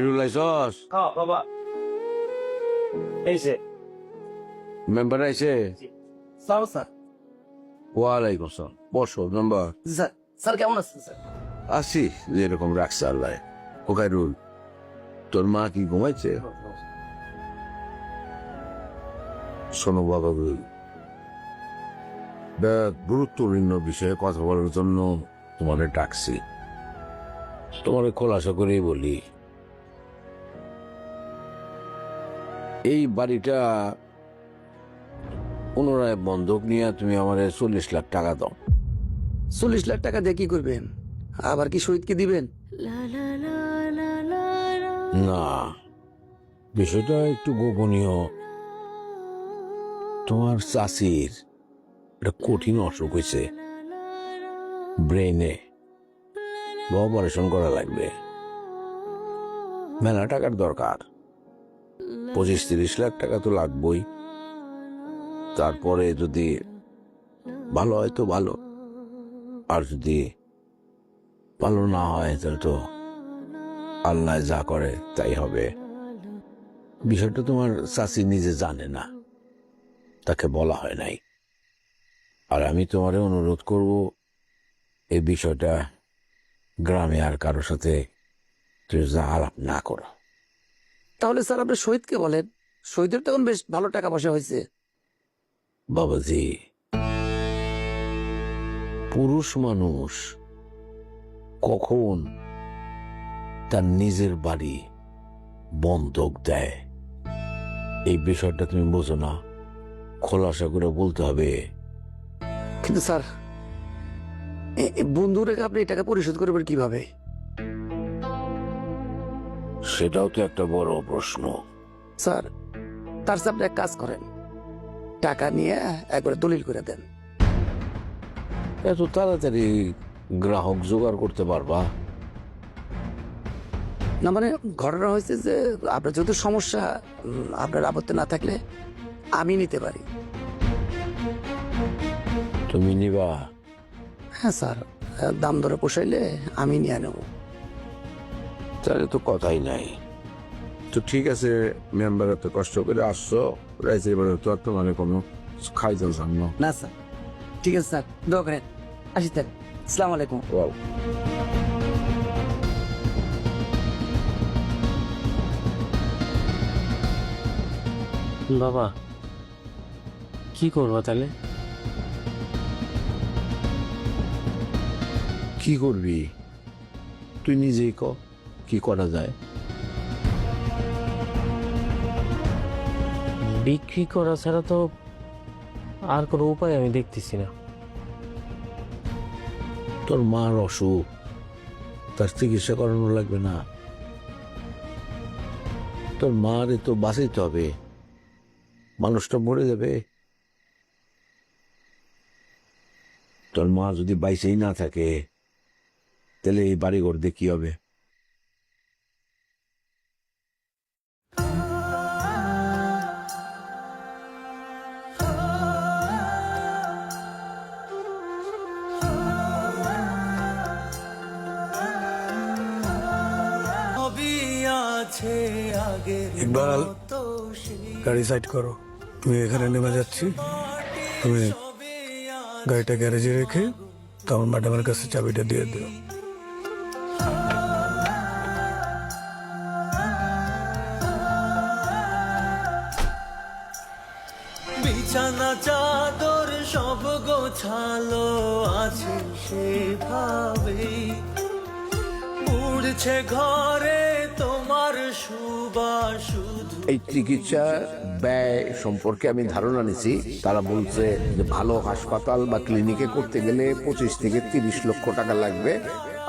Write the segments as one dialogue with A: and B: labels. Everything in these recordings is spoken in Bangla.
A: লাইছস
B: হ্যাঁ বাবা এই যে
A: মেম্বার আইছে
B: স্যার স্যার
A: ওয়ালাইকুম আসসালাম বসো মেম্বার
B: স্যার স্যার কেমন আছেন স্যার
A: আসি যেরকম রাখছে আল্লাহ ও খায়রুল তোর মা কি ঘুমাইছে শোনো বাবা গুরুত্বপূর্ণ বিষয়ে কথা বলার জন্য তোমাদের ডাকছি তোমাদের খোলাসা করেই বলি এই বাড়িটা পুনরায় বন্ধক নিয়ে তুমি আমার 40 লাখ টাকা দাও।
C: 40 লাখ টাকা দিয়ে কি করবেন? আবার কি শহীদকে দিবেন?
A: না, বিষয়টা একটু গোপনীয়। তোমার চাষির একটা কঠিন অসুখ হয়েছে, ব্রেনে অপারেশন করা লাগবে, মেলা টাকার দরকার। 25-30 লাখ টাকা তো লাগবেই। তারপরে যদি ভালো হয় তো ভালো, আর যদি ভালো না হয় তাহলে তো আল্লাহ যা করে তাই হবে। বিষয়টা তোমার চাচি নিজে জানে না, তাকে বলা হয় নাই। আর আমি তোমারে অনুরোধ করব এই বিষয়টা গ্রামে আর কারোর সাথে তুই যা আলাপ না করো।
C: তাহলে স্যার আপনি শহীদকে বলেন, শহীদের তখন বেশ ভালো টাকা পয়সা হয়েছে।
A: বাবাজি, পুরুষ মানুষ কখন তার নিজের বাড়ি বন্ধক দেয় এই বিষয়টা তুমি বোঝো না, খোলাসা করে বলতে হবে।
C: কিন্তু স্যার বন্ধু রেখে আপনি এই টাকা পরিশোধ করবেন কিভাবে?
A: সেটাও তো একটা বড় প্রশ্ন।
C: স্যার তার সাথে আপনি এক কাজ করেন, টাকা নিয়ে একবারে দলিল করে দেন।
A: এত তাড়াতাড়ি গ্রাহক জোগাড় করতে পারবা?
C: না মানে ঘটনা হয়েছে যে আপনার যেহেতু সমস্যা, আপনার আপত্তি না থাকলে আমি নিতে পারি।
A: তুমি নিবা?
C: হ্যাঁ স্যার, দাম দরে পোষাইলে আমি নিয়ে নেব।
A: তাহলে তো কথাই নাই। তো ঠিক আছে মেম্বার, এত কষ্ট করে আসছো, রাইছে এবারে তো আর তোমার কোনো খাইতে জানো
C: না স্যার, ঠিক আছে স্যার, দোয়া করেন। আসি স্যার, আসসালামু আলাইকুম।
A: ওয়াও,
B: বাবা কি করবো তাহলে?
A: কি করবি তুই নিজেই ক, কি করা যায়?
B: বিক্রি করা ছাড়া তো আর কোনো উপায় আমি দেখতেছি না।
A: তোর মার অসুখ, তার চিকিৎসা করানো লাগবে না? তোর মারে তো বাঁচাইতে হবে, মানুষটা মরে যাবে। তোর মা যদি বাইসেই না থাকে তাহলে এই বাড়ি ঘর দিয়ে কি হবে?
D: ইকবাল, গাড়ি সাইড করো। তুমি এখানে নেমে যাচ্ছি, তুমি গাড়িটা গ্যারেজে রেখে তখন ম্যাডামের কাছে চাবিটা দিয়ে দিও।
E: বিছানা চাদর সব গোছালো আছে সেভাবেই, উড়ছে ঘরে তোমার সুবাস শুধু।
A: এই চিকিৎসা ব্যয় সম্পর্কে আমি ধারণা নিছি। তারা বলছে যে ভালো হাসপাতাল বা ক্লিনিকে করতে গেলে 25 থেকে 30 লক্ষ টাকা লাগবে,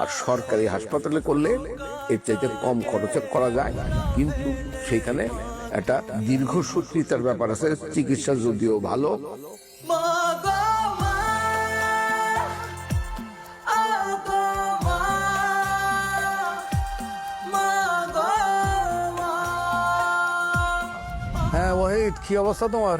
A: আর সরকারি হাসপাতালে করলে এর চাইতে কম খরচে করা যায়। কিন্তু সেখানে একটা দীর্ঘসূত্রিতার ব্যাপার আছে। চিকিৎসা যদিও ভালো,
E: মা গো মা, আ গো মা, মা গো মা।
D: হ্যাঁ ওয়াহিদ, কি অবস্থা তোমার?